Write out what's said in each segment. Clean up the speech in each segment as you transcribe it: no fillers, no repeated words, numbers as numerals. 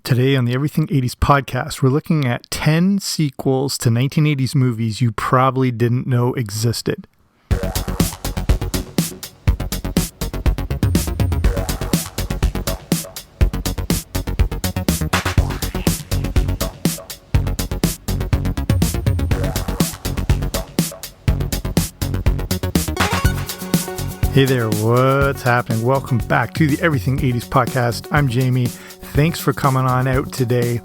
Today on the Everything 80s podcast, we're looking at 10 sequels to 1980s movies you probably didn't know existed. Hey there, what's happening? Welcome back to the Everything 80s podcast. I'm Jamie. Thanks for coming on out today.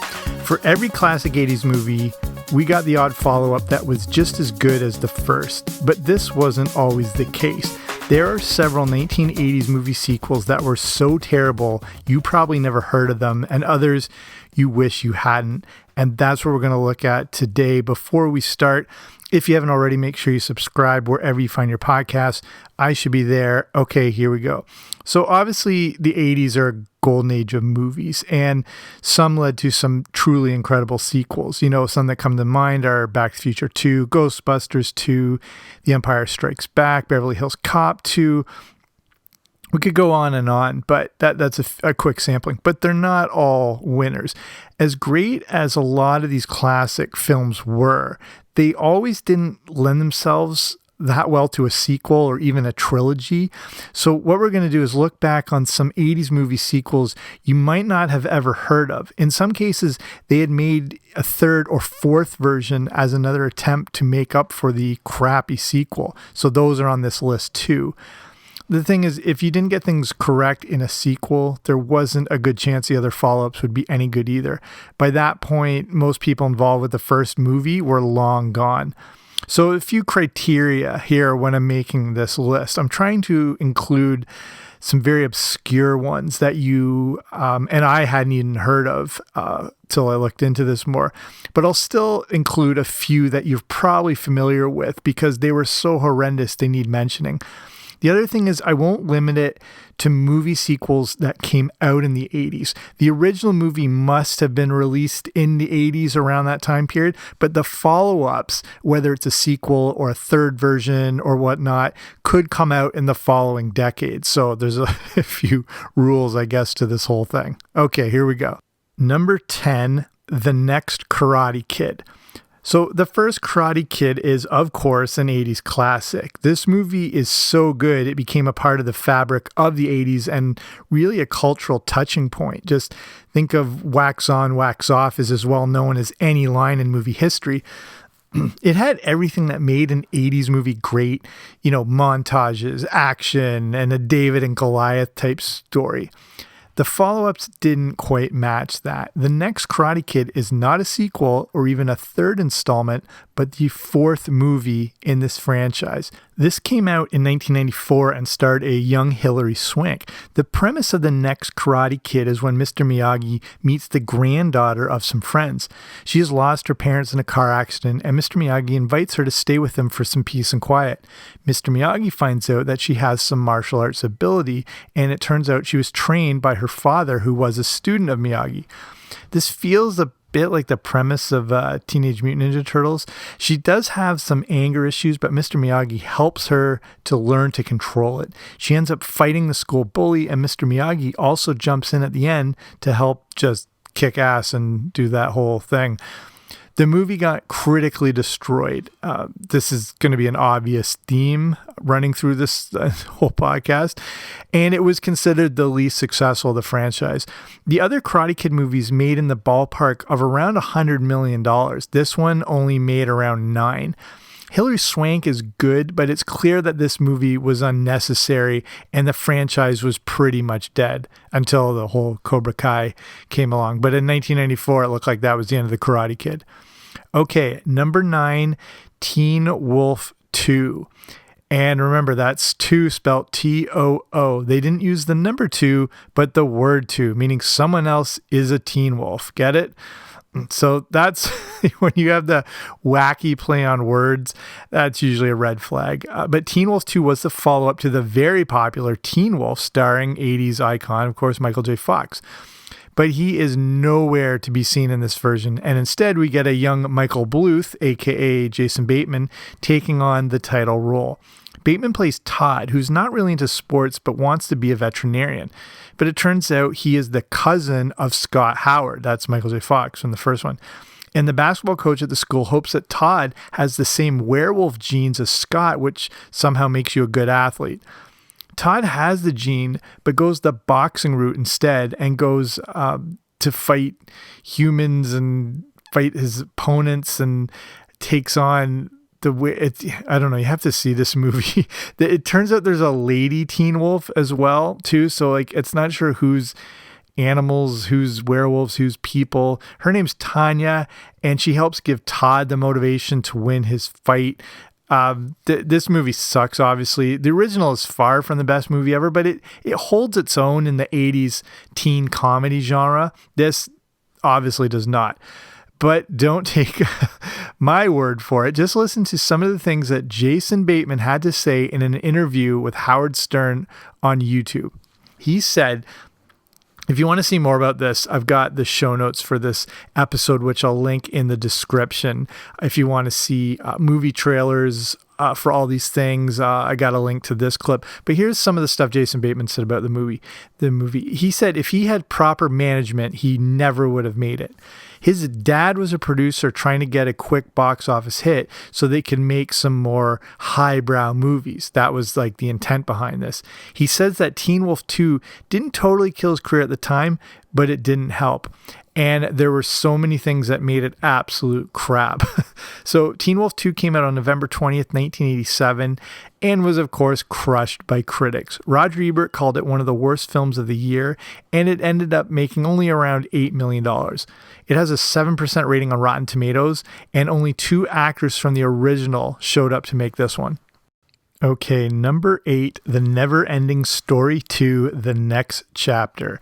For every classic 80s movie, we got the odd follow-up that was just as good as the first, but this wasn't always the case. There are several 1980s movie sequels that were so terrible you probably never heard of them, and others you wish you hadn't. And that's what we're going to look at today. Before we start, if you haven't already, make sure you subscribe wherever you find your podcasts. I should be there. Okay, here we go. So obviously the 80s are a golden age of movies, and some led to some truly incredible sequels. You know, some that come to mind are Back to the Future 2, Ghostbusters 2, The Empire Strikes Back, Beverly Hills Cop 2. We could go on, but that's a quick sampling. But they're not all winners. As great as a lot of these classic films were, they always didn't lend themselves that well to a sequel or even a trilogy. So what we're going to do is look back on some 80s movie sequels you might not have ever heard of. In some cases, they had made a third or fourth version as another attempt to make up for the crappy sequel. So those are on this list too. The thing is, if you didn't get things correct in a sequel, there wasn't a good chance the other follow-ups would be any good either. By that point, most people involved with the first movie were long gone. So a few criteria here when I'm making this list. I'm trying to include some very obscure ones that you and I hadn't even heard of till I looked into this more. But I'll still include a few that you're probably familiar with because they were so horrendous they need mentioning. The other thing is I won't limit it to movie sequels that came out in the 80s. The original movie must have been released in the 80s around that time period, but the follow-ups, whether it's a sequel or a third version or whatnot, could come out in the following decade. So there's a few rules, I guess, to this whole thing. Okay, here we go. Number 10, The Next Karate Kid. So the first Karate Kid is, of course, an 80s classic. This movie is so good, it became a part of the fabric of the 80s and really a cultural touching point. Just think of wax on, wax off is as well known as any line in movie history. It had everything that made an 80s movie great, you know, montages, action, and a David and Goliath type story. The follow-ups didn't quite match that. The Next Karate Kid is not a sequel or even a third installment, but the fourth movie in this franchise. This came out in 1994 and starred a young Hilary Swank. The premise of The Next Karate Kid is when Mr. Miyagi meets the granddaughter of some friends. She has lost her parents in a car accident, and Mr. Miyagi invites her to stay with him for some peace and quiet. Mr. Miyagi finds out that she has some martial arts ability, and it turns out she was trained by her father, who was a student of Miyagi. This feels a bit like the premise of Teenage Mutant Ninja Turtles. She does have some anger issues, but Mr. Miyagi helps her to learn to control it. She ends up fighting the school bully, and Mr. Miyagi also jumps in at the end to help just kick ass and do that whole thing. The movie got critically destroyed. This is going to be an obvious theme running through this whole podcast, and it was considered the least successful of the franchise. The other Karate Kid movies made in the ballpark of around $100 million. This one only made around $9 million. Hilary Swank is good, but it's clear that this movie was unnecessary and the franchise was pretty much dead until the whole Cobra Kai came along. But in 1994, it looked like that was the end of the Karate Kid. Okay, number 9, Teen Wolf 2. And remember, that's 2 spelled T-O-O. They didn't use the number 2, but the word 2, meaning someone else is a teen wolf. Get it? So that's when you have the wacky play on words, that's usually a red flag. But Teen Wolf 2 was the follow-up to the very popular Teen Wolf starring 80s icon, of course, Michael J. Fox. But he is nowhere to be seen in this version. And instead, we get a young Michael Bluth, a.k.a. Jason Bateman, taking on the title role. Bateman plays Todd, who's not really into sports but wants to be a veterinarian. But it turns out he is the cousin of Scott Howard. That's Michael J. Fox from the first one. And the basketball coach at the school hopes that Todd has the same werewolf genes as Scott, which somehow makes you a good athlete. Todd has the gene, but goes the boxing route instead and goes to fight humans and fight his opponents and takes on the way I don't know. You have to see this movie. It turns out there's a lady Teen Wolf as well too. So like, it's not sure who's animals, who's werewolves, who's people. Her name's Tanya, and she helps give Todd the motivation to win his fight. This movie sucks, obviously. The original is far from the best movie ever, but it holds its own in the 80s teen comedy genre. This obviously does not. But don't take my word for it. Just listen to some of the things that Jason Bateman had to say in an interview with Howard Stern on YouTube. He said, if you want to see more about this, I've got the show notes for this episode, which I'll link in the description. If you want to see movie trailers for all these things, I got a link to this clip. But here's some of the stuff Jason Bateman said about the movie. He said if he had proper management, he never would have made it. His dad was a producer trying to get a quick box office hit so they could make some more highbrow movies. That was like the intent behind this. He says that Teen Wolf 2 didn't totally kill his career at the time, but it didn't help. And there were so many things that made it absolute crap. So Teen Wolf 2 came out on November 20th, 1987, and was, of course, crushed by critics. Roger Ebert called it one of the worst films of the year, and it ended up making only around $8 million. It has a 7% rating on Rotten Tomatoes, and only 2 actors from the original showed up to make this one. Okay, number 8, The Never-Ending Story 2, The Next Chapter.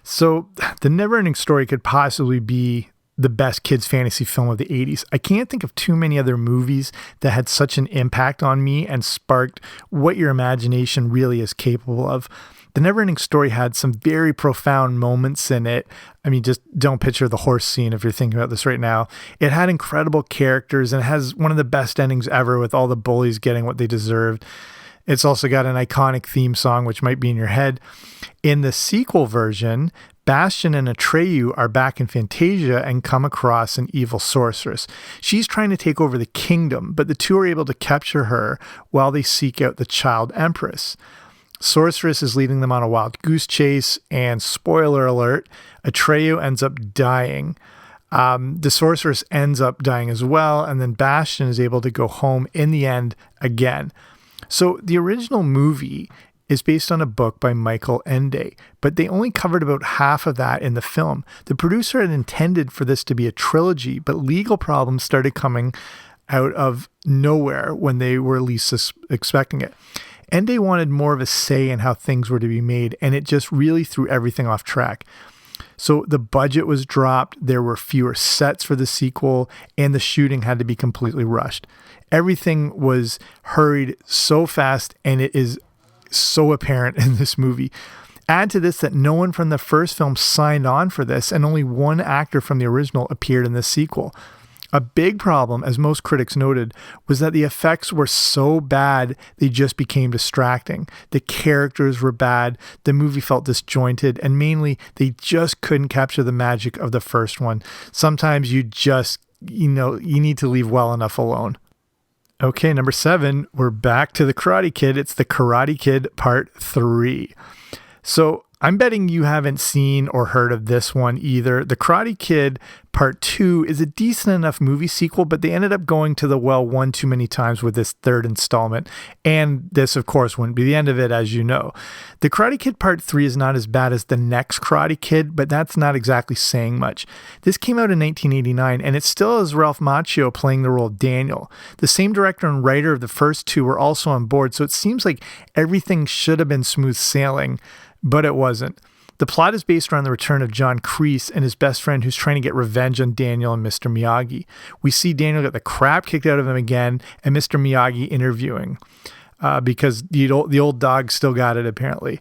So The Never-Ending Story could possibly be the best kids fantasy film of the 80s. I can't think of too many other movies that had such an impact on me and sparked what your imagination really is capable of. The Never-Ending Story had some very profound moments in it. I mean, just don't picture the horse scene if you're thinking about this right now. It had incredible characters and it has one of the best endings ever with all the bullies getting what they deserved. It's also got an iconic theme song, which might be in your head. In the sequel version, Bastian and Atreyu are back in Fantasia and come across an evil sorceress. She's trying to take over the kingdom, but the two are able to capture her while they seek out the child empress. Sorceress is leading them on a wild goose chase, and spoiler alert, Atreyu ends up dying. The sorceress ends up dying as well, and then Bastian is able to go home in the end again. So the original movie is based on a book by Michael Ende, but they only covered about half of that in the film. The producer had intended for this to be a trilogy, but legal problems started coming out of nowhere when they were least expecting it. Ende wanted more of a say in how things were to be made, and it just really threw everything off track. So the budget was dropped, there were fewer sets for the sequel, and the shooting had to be completely rushed. Everything was hurried so fast, and it is so apparent in this movie. Add to this that no one from the first film signed on for this, and only one actor from the original appeared in this sequel. A big problem, as most critics noted, was that the effects were so bad they just became distracting. The characters were bad, the movie felt disjointed, and mainly they just couldn't capture the magic of the first one. Sometimes you just, you need to leave well enough alone. Okay, number 7, we're back to The Karate Kid. It's The Karate Kid Part 3. So I'm betting you haven't seen or heard of this one either. The Karate Kid Part 2 is a decent enough movie sequel, but they ended up going to the well one too many times with this third installment. And this, of course, wouldn't be the end of it, as you know. The Karate Kid Part 3 is not as bad as the next Karate Kid, but that's not exactly saying much. This came out in 1989, and it still has Ralph Macchio playing the role of Daniel. The same director and writer of the first two were also on board, so it seems like everything should have been smooth sailing, but it wasn't. The plot is based around the return of John Kreese and his best friend who's trying to get revenge on Daniel and Mr. Miyagi. We see Daniel get the crap kicked out of him again, and Mr. Miyagi interviewing because the old dog still got it, apparently.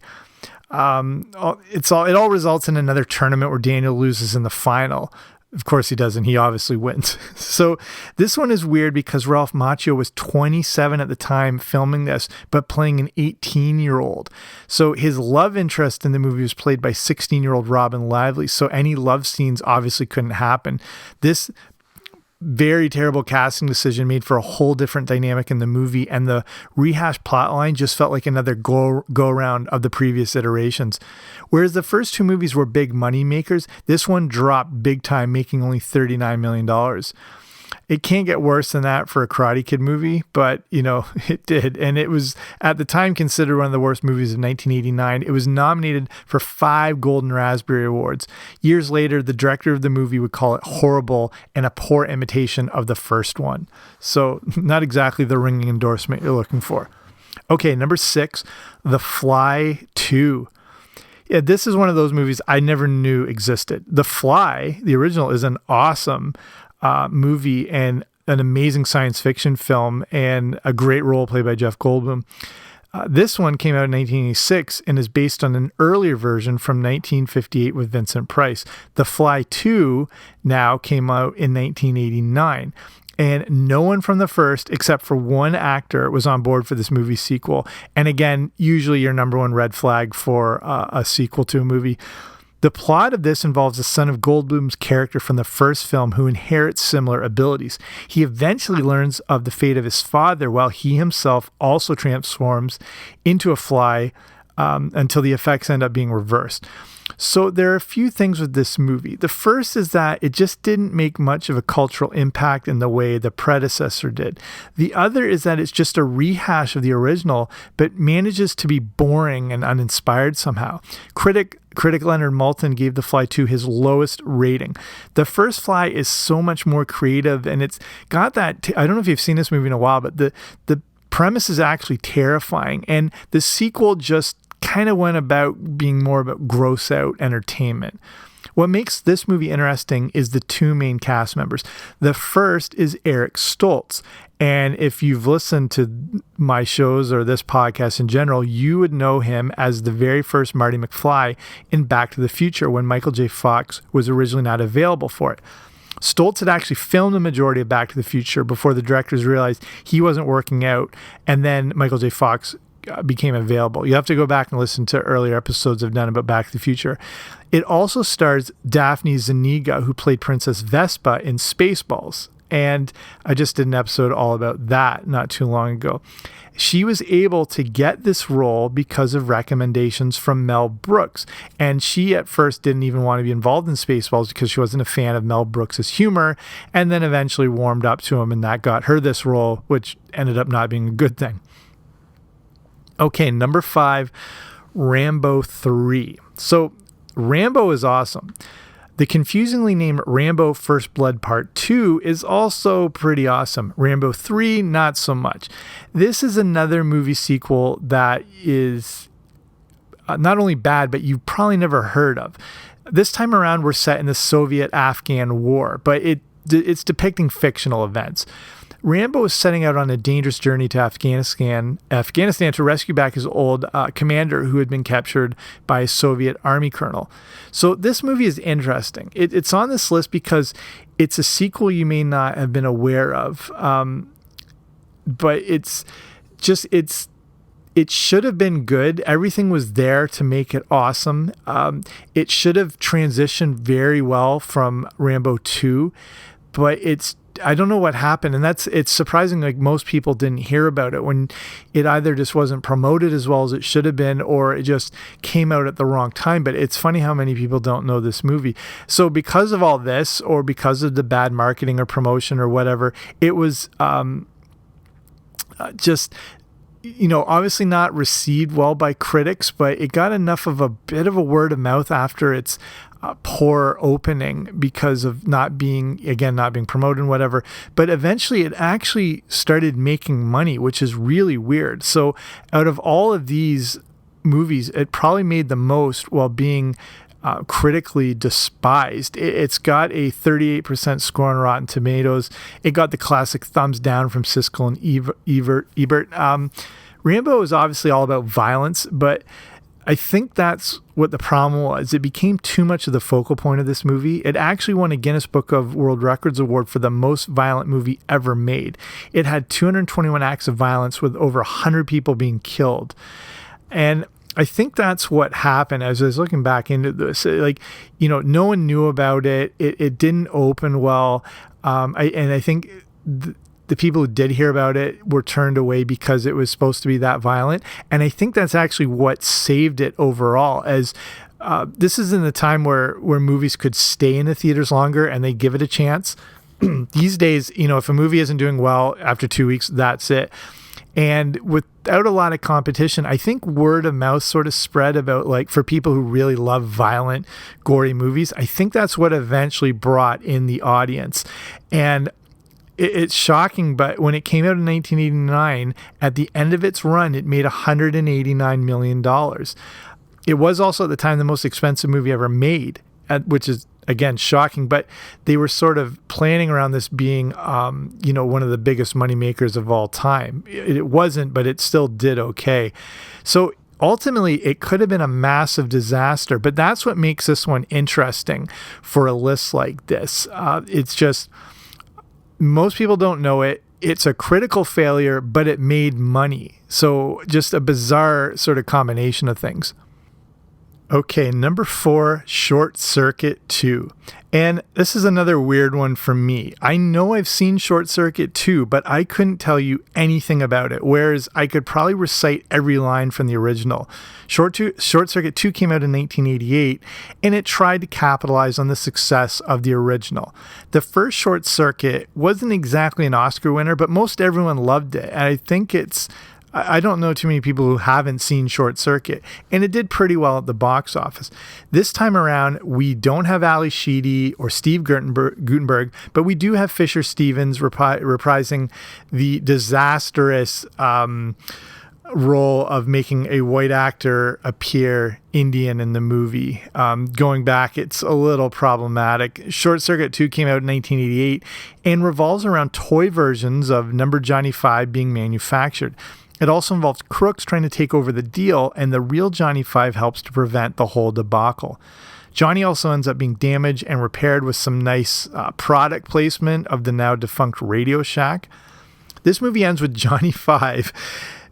It all results in another tournament where Daniel loses in the final. Of course he doesn't. He obviously wins. So this one is weird because Ralph Macchio was 27 at the time filming this, but playing an 18-year-old. So his love interest in the movie was played by 16-year-old Robin Lively. So any love scenes obviously couldn't happen. This very terrible casting decision made for a whole different dynamic in the movie, and the rehashed plotline just felt like another go around of the previous iterations. Whereas the first two movies were big money makers, this one dropped big time, making only $39 million. It can't get worse than that for a Karate Kid movie, but, it did. And it was, at the time, considered one of the worst movies of 1989. It was nominated for 5 Golden Raspberry Awards. Years later, the director of the movie would call it horrible and a poor imitation of the first one. So not exactly the ringing endorsement you're looking for. Okay, number 6, The Fly 2. Yeah, this is one of those movies I never knew existed. The Fly, the original, is an awesome movie and an amazing science fiction film and a great role played by Jeff Goldblum. This one came out in 1986 and is based on an earlier version from 1958 with Vincent Price. The Fly 2 now came out in 1989. And no one from the first, except for one actor, was on board for this movie sequel. And again, usually your number one red flag for a sequel to a movie. The plot of this involves the son of Goldblum's character from the first film who inherits similar abilities. He eventually learns of the fate of his father while he himself also transforms into a fly until the effects end up being reversed. So there are a few things with this movie. The first is that it just didn't make much of a cultural impact in the way the predecessor did. The other is that it's just a rehash of the original, but manages to be boring and uninspired somehow. Critic Leonard Maltin gave The Fly 2 his lowest rating. The first Fly is so much more creative, and it's got that, I don't know if you've seen this movie in a while, but the premise is actually terrifying, and the sequel just kind of went about being more about gross out entertainment. What makes this movie interesting is the two main cast members. The first is Eric Stoltz. And if you've listened to my shows or this podcast in general, you would know him as the very first Marty McFly in Back to the Future when Michael J. Fox was originally not available for it. Stoltz had actually filmed the majority of Back to the Future before the directors realized he wasn't working out, and then Michael J. Fox became available. You have to go back and listen to earlier episodes I've done about Back to the Future. It also stars Daphne Zuniga, who played Princess Vespa in Spaceballs. And I just did an episode all about that not too long ago. She was able to get this role because of recommendations from Mel Brooks. And she at first didn't even want to be involved in Spaceballs because she wasn't a fan of Mel Brooks' humor, and then eventually warmed up to him, and that got her this role, which ended up not being a good thing. Okay, number 5, Rambo 3. So Rambo is awesome. The confusingly named Rambo First Blood Part 2 is also pretty awesome. Rambo 3, not so much. This is another movie sequel that is not only bad, but you've probably never heard of. This time around, we're set in the Soviet-Afghan War, but it's depicting fictional events. Rambo is setting out on a dangerous journey to Afghanistan to rescue back his old commander who had been captured by a Soviet army colonel. So this movie is interesting. It's on this list because it's a sequel you may not have been aware of, but it should have been good. Everything was there to make it awesome. It should have transitioned very well from Rambo 2, but I don't know what happened, and it's surprising. Like, most people didn't hear about it when it either just wasn't promoted as well as it should have been, or it just came out at the wrong time. But it's funny how many people don't know this movie. So because of all this, or because of the bad marketing or promotion or whatever, it was just, obviously not received well by critics, but it got enough of a bit of a word of mouth after its poor opening because of not being promoted and whatever. But eventually it actually started making money, which is really weird. So out of all of these movies, it probably made the most while being critically despised. It's got a 38% score on Rotten Tomatoes. It got the classic thumbs down from Siskel and Ebert. Rambo is obviously all about violence, but I think that's what the problem was. It became too much of the focal point of this movie. It actually won a Guinness Book of World Records award for the most violent movie ever made. It had 221 acts of violence with over 100 people being killed. And I think that's what happened as I was looking back into this. Like, no one knew about it. It didn't open well. I think the people who did hear about it were turned away because it was supposed to be that violent. And I think that's actually what saved it overall, as this is in the time where movies could stay in the theaters longer and they give it a chance. These days, if a movie isn't doing well after 2 weeks, that's it. And without a lot of competition, I think word of mouth sort of spread about, like, for people who really love violent, gory movies. I think that's what eventually brought in the audience. And it's shocking, but when it came out in 1989, at the end of its run, it made $189 million. It was also at the time the most expensive movie ever made, which is, again, shocking, but they were sort of planning around this being, one of the biggest money makers of all time. It wasn't, but it still did okay. So ultimately, it could have been a massive disaster, but that's what makes this one interesting for a list like this. It's just, most people don't know it. It's a critical failure, but it made money. So just a bizarre sort of combination of things. Okay, number 4, Short Circuit 2. And this is another weird one for me. I know I've seen Short Circuit 2, but I couldn't tell you anything about it, whereas I could probably recite every line from the original. Short Circuit 2 came out in 1988, and it tried to capitalize on the success of the original. The first Short Circuit wasn't exactly an Oscar winner, but most everyone loved it, and I think I don't know too many people who haven't seen Short Circuit, and it did pretty well at the box office. This time around, we don't have Ali Sheedy or Steve Guttenberg, but we do have Fisher Stevens reprising the disastrous role of making a white actor appear Indian in the movie. Going back, it's a little problematic. Short Circuit 2 came out in 1988 and revolves around toy versions of Number Johnny 5 being manufactured. It also involves crooks trying to take over the deal, and the real Johnny 5 helps to prevent the whole debacle. Johnny also ends up being damaged and repaired with some nice product placement of the now defunct Radio Shack. This movie ends with Johnny 5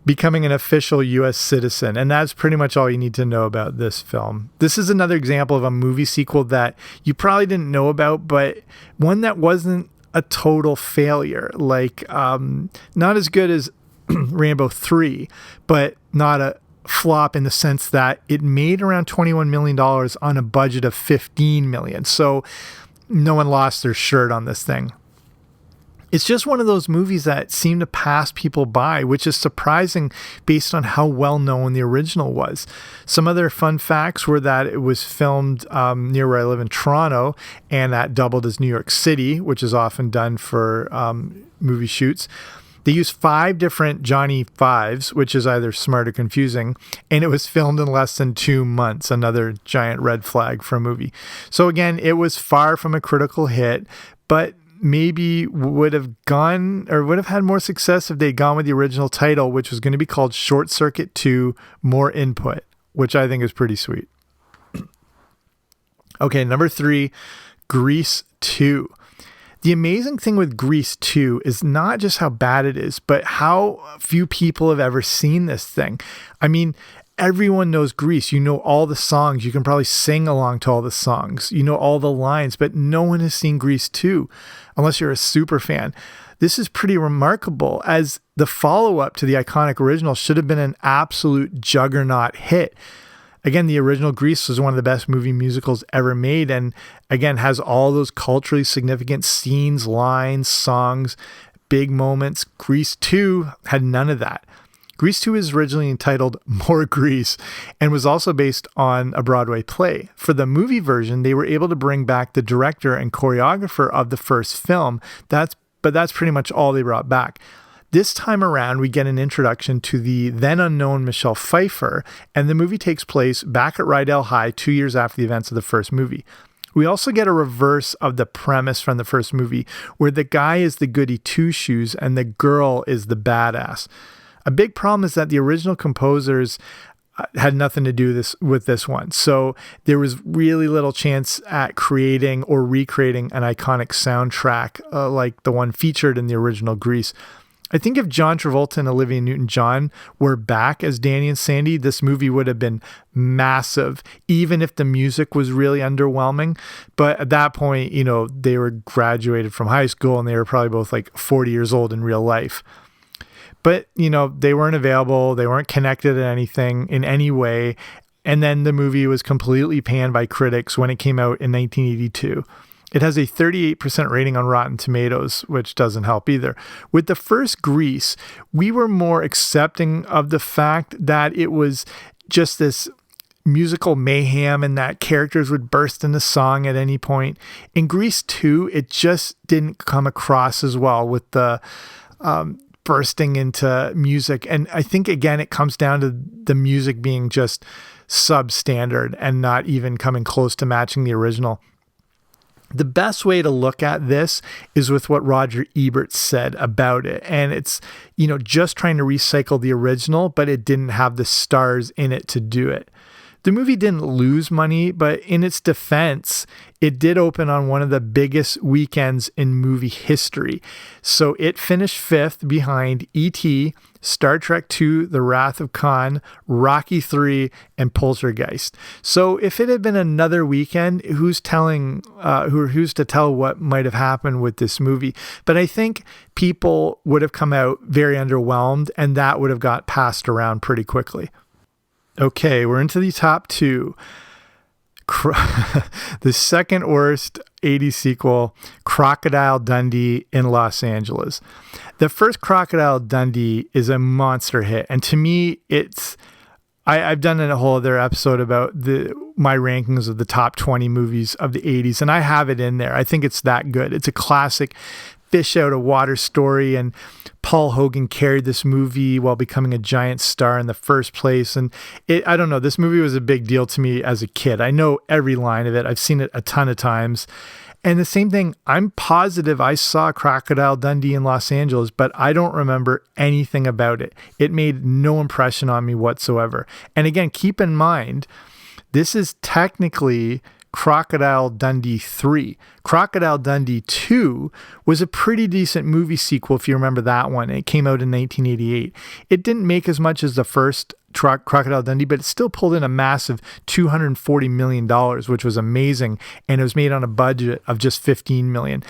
becoming an official U.S. citizen, and that's pretty much all you need to know about this film. This is another example of a movie sequel that you probably didn't know about, but one that wasn't a total failure. Like, not as good as Rambo 3, but not a flop in the sense that it made around $21 million on a budget of $15 million. So no one lost their shirt on this thing. It's just one of those movies that seem to pass people by, which is surprising based on how well known the original was. Some other fun facts were that it was filmed near where I live in Toronto, and that doubled as New York City, which is often done for movie shoots. They used 5 different Johnny 5s, which is either smart or confusing, and it was filmed in less than 2 months, another giant red flag for a movie. So again, it was far from a critical hit, but maybe would have had more success if they'd gone with the original title, which was going to be called Short Circuit 2, More Input, which I think is pretty sweet. Okay, number 3, Grease 2. The amazing thing with Grease 2 is not just how bad it is, but how few people have ever seen this thing. I mean, everyone knows Grease. You know all the songs. You can probably sing along to all the songs. You know all the lines, but no one has seen Grease 2 unless you're a super fan. This is pretty remarkable, as the follow-up to the iconic original should have been an absolute juggernaut hit. Again, the original Grease was one of the best movie musicals ever made, and again, has all those culturally significant scenes, lines, songs, big moments. Grease 2 had none of that. Grease 2 is originally entitled More Grease and was also based on a Broadway play. For the movie version, they were able to bring back the director and choreographer of the first film. But that's pretty much all they brought back. This time around, we get an introduction to the then unknown Michelle Pfeiffer, and the movie takes place back at Rydell High 2 years after the events of the first movie. We also get a reverse of the premise from the first movie, where the guy is the goody two-shoes and the girl is the badass. A big problem is that the original composers had nothing to do with this one. So there was really little chance at creating or recreating an iconic soundtrack like the one featured in the original Grease. I think if John Travolta and Olivia Newton-John were back as Danny and Sandy, this movie would have been massive, even if the music was really underwhelming. But at that point, they were graduated from high school and they were probably both like 40 years old in real life. But, they weren't available. They weren't connected to anything in any way. And then the movie was completely panned by critics when it came out in 1982. It has a 38% rating on Rotten Tomatoes, which doesn't help either. With the first Grease, we were more accepting of the fact that it was just this musical mayhem and that characters would burst into song at any point. In Grease 2, it just didn't come across as well with the bursting into music. And I think, again, it comes down to the music being just substandard and not even coming close to matching the original. The best way to look at this is with what Roger Ebert said about it. And it's, just trying to recycle the original, but it didn't have the stars in it to do it. The movie didn't lose money, but in its defense, it did open on one of the biggest weekends in movie history. So it finished 5th behind E.T., Star Trek II, The Wrath of Khan, Rocky III, and Poltergeist. So if it had been another weekend, who's to tell what might have happened with this movie? But I think people would have come out very underwhelmed, and that would have got passed around pretty quickly. Okay, we're into the top 2. The second worst 80s sequel, Crocodile Dundee in Los Angeles. The first Crocodile Dundee is a monster hit, and to me, I've done a whole other episode about my rankings of the top 20 movies of the 80s, and I have it in there. I think it's that good. It's a classic fish out of water story, and Paul Hogan carried this movie while becoming a giant star in the first place. And I don't know, this movie was a big deal to me as a kid. I know every line of it. I've seen it a ton of times. And the same thing, I'm positive I saw Crocodile Dundee in Los Angeles, but I don't remember anything about it. It made no impression on me whatsoever. And again, keep in mind, this is technically Crocodile Dundee 3. Crocodile Dundee 2 was a pretty decent movie sequel, if you remember that one. It came out in 1988. It didn't make as much as the first Crocodile Dundee, but it still pulled in a massive $240 million, which was amazing, and it was made on a budget of just $15 million.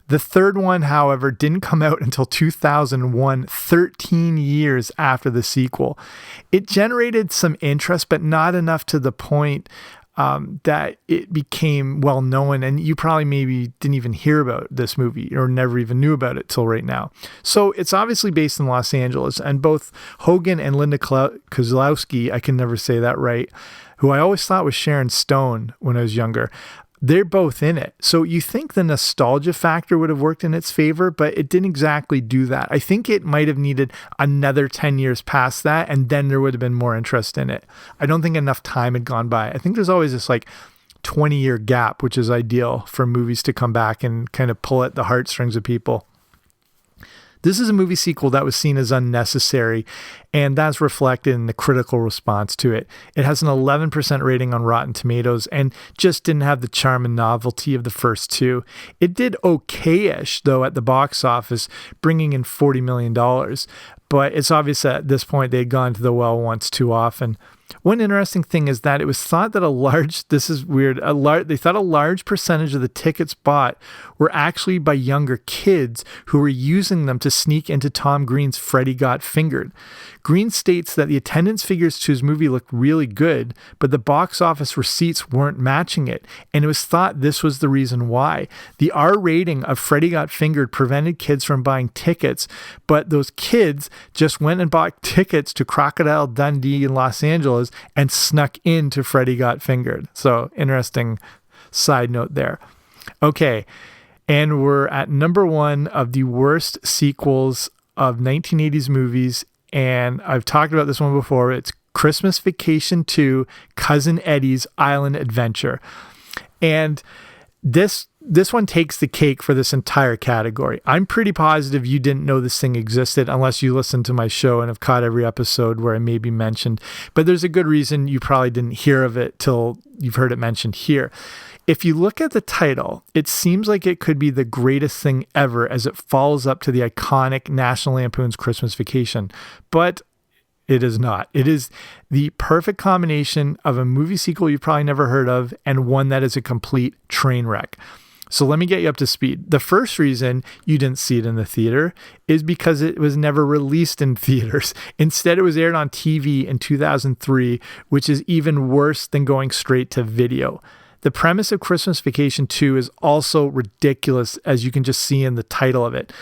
The third one, however, didn't come out until 2001, 13 years after the sequel. It generated some interest, but not enough to the point that it became well known, and you probably maybe didn't even hear about this movie or never even knew about it till right now. So it's obviously based in Los Angeles, and both Hogan and Linda Kozlowski, I can never say that right, who I always thought was Sharon Stone when I was younger, they're both in it. So you think the nostalgia factor would have worked in its favor, but it didn't exactly do that. I think it might have needed another 10 years past that, and then there would have been more interest in it. I don't think enough time had gone by. I think there's always this 20-year gap, which is ideal for movies to come back and kind of pull at the heartstrings of people. This is a movie sequel that was seen as unnecessary, and that's reflected in the critical response to it. It has an 11% rating on Rotten Tomatoes and just didn't have the charm and novelty of the first two. It did okay-ish, though, at the box office, bringing in $40 million, but it's obvious that at this point they had gone to the well once too often. One interesting thing is that it was thought that they thought a large percentage of the tickets bought were actually by younger kids who were using them to sneak into Tom Green's Freddy Got Fingered. Green states that the attendance figures to his movie looked really good, but the box office receipts weren't matching it, and it was thought this was the reason why. The R rating of Freddy Got Fingered prevented kids from buying tickets, but those kids just went and bought tickets to Crocodile Dundee in Los Angeles and snuck into Freddy Got Fingered. So, interesting side note there. Okay, and we're at number 1 of the worst sequels of 1980s movies, and I've talked about this one before. It's Christmas Vacation 2, Cousin Eddie's Island Adventure. And this this one takes the cake for this entire category. I'm pretty positive you didn't know this thing existed unless you listened to my show and have caught every episode where I maybe mentioned, but there's a good reason you probably didn't hear of it till you've heard it mentioned here. If you look at the title, it seems like it could be the greatest thing ever as it follows up to the iconic National Lampoon's Christmas Vacation, but it is not. It is the perfect combination of a movie sequel you've probably never heard of and one that is a complete train wreck. So let me get you up to speed. The first reason you didn't see it in the theater is because it was never released in theaters. Instead, it was aired on TV in 2003, which is even worse than going straight to video. The premise of Christmas Vacation 2 is also ridiculous, as you can just see in the title of it.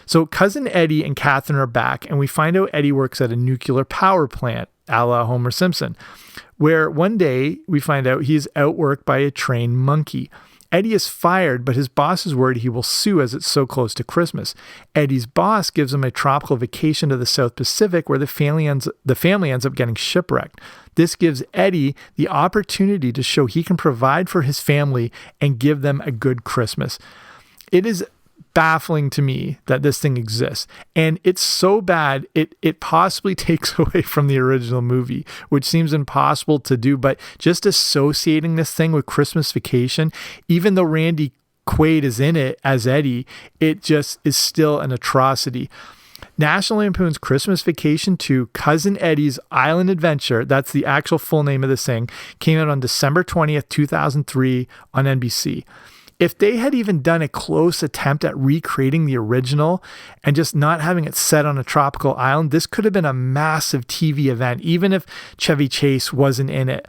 So Cousin Eddie and Catherine are back, and we find out Eddie works at a nuclear power plant, a la Homer Simpson, where one day we find out he is outworked by a trained monkey. Eddie is fired, but his boss is worried he will sue as it's so close to Christmas. Eddie's boss gives him a tropical vacation to the South Pacific where the family ends up getting shipwrecked. This gives Eddie the opportunity to show he can provide for his family and give them a good Christmas. It is baffling to me that this thing exists, and it's so bad it possibly takes away from the original movie, which seems impossible to do. But just associating this thing with Christmas Vacation, even though Randy Quaid is in it as Eddie, it just is still an atrocity. National Lampoon's Christmas Vacation 2, Cousin Eddie's Island Adventure, that's the actual full name of this thing, came out on December 20th, 2003 on NBC. If they had even done a close attempt at recreating the original and just not having it set on a tropical island, this could have been a massive TV event, even if Chevy Chase wasn't in it.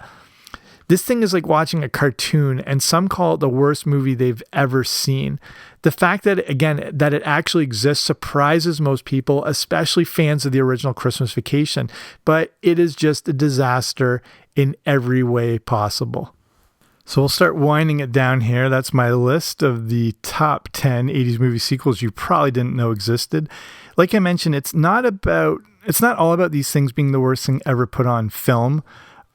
This thing is like watching a cartoon, and some call it the worst movie they've ever seen. The fact that, again, that it actually exists surprises most people, especially fans of the original Christmas Vacation, but it is just a disaster in every way possible. So we'll start winding it down here. That's my list of the top 10 80s movie sequels you probably didn't know existed. Like I mentioned, it's not all about these things being the worst thing ever put on film,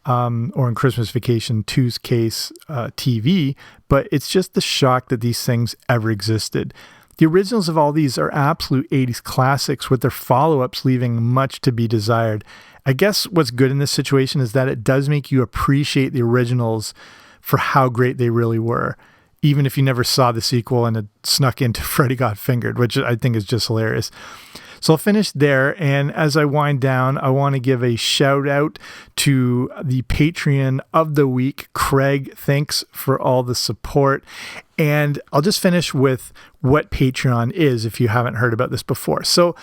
or in Christmas Vacation 2's case, TV, but it's just the shock that these things ever existed. The originals of all these are absolute 80s classics, with their follow-ups leaving much to be desired. I guess what's good in this situation is that it does make you appreciate the originals for how great they really were, even if you never saw the sequel and it snuck into Freddy Got Fingered, which I think is just hilarious. So I'll finish there, and as I wind down, I want to give a shout out to the Patreon of the week, Craig. Thanks for all the support. And I'll just finish with what Patreon is, if you haven't heard about this before. So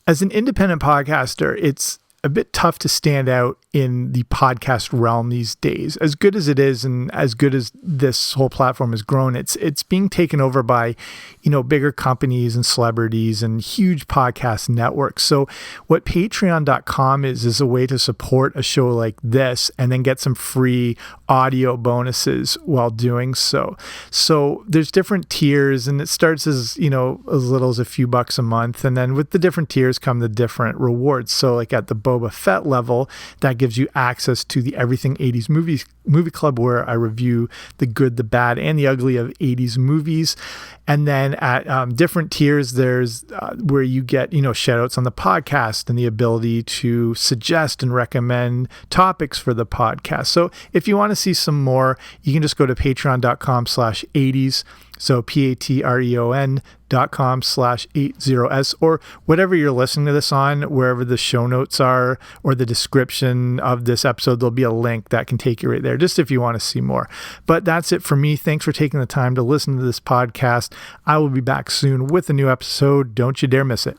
as an independent podcaster, it's a bit tough to stand out in the podcast realm these days. As good as it is, and as good as this whole platform has grown, it's being taken over by, bigger companies and celebrities and huge podcast networks. So what patreon.com is a way to support a show like this and then get some free audio bonuses while doing so. So there's different tiers, and it starts as little as a few bucks a month, and then with the different tiers come the different rewards. So like at the Boba Fett level, that gives you access to the Everything 80s movie club, where I review the good, the bad, and the ugly of 80s movies. And then at different tiers, there's where you get shout outs on the podcast and the ability to suggest and recommend topics for the podcast. So if you want to see some more, you can just go to patreon.com/80s. So patreon.com/80s, or whatever you're listening to this on, wherever the show notes are or the description of this episode, there'll be a link that can take you right there, just if you want to see more. But that's it for me. Thanks for taking the time to listen to this podcast. I will be back soon with a new episode. Don't you dare miss it.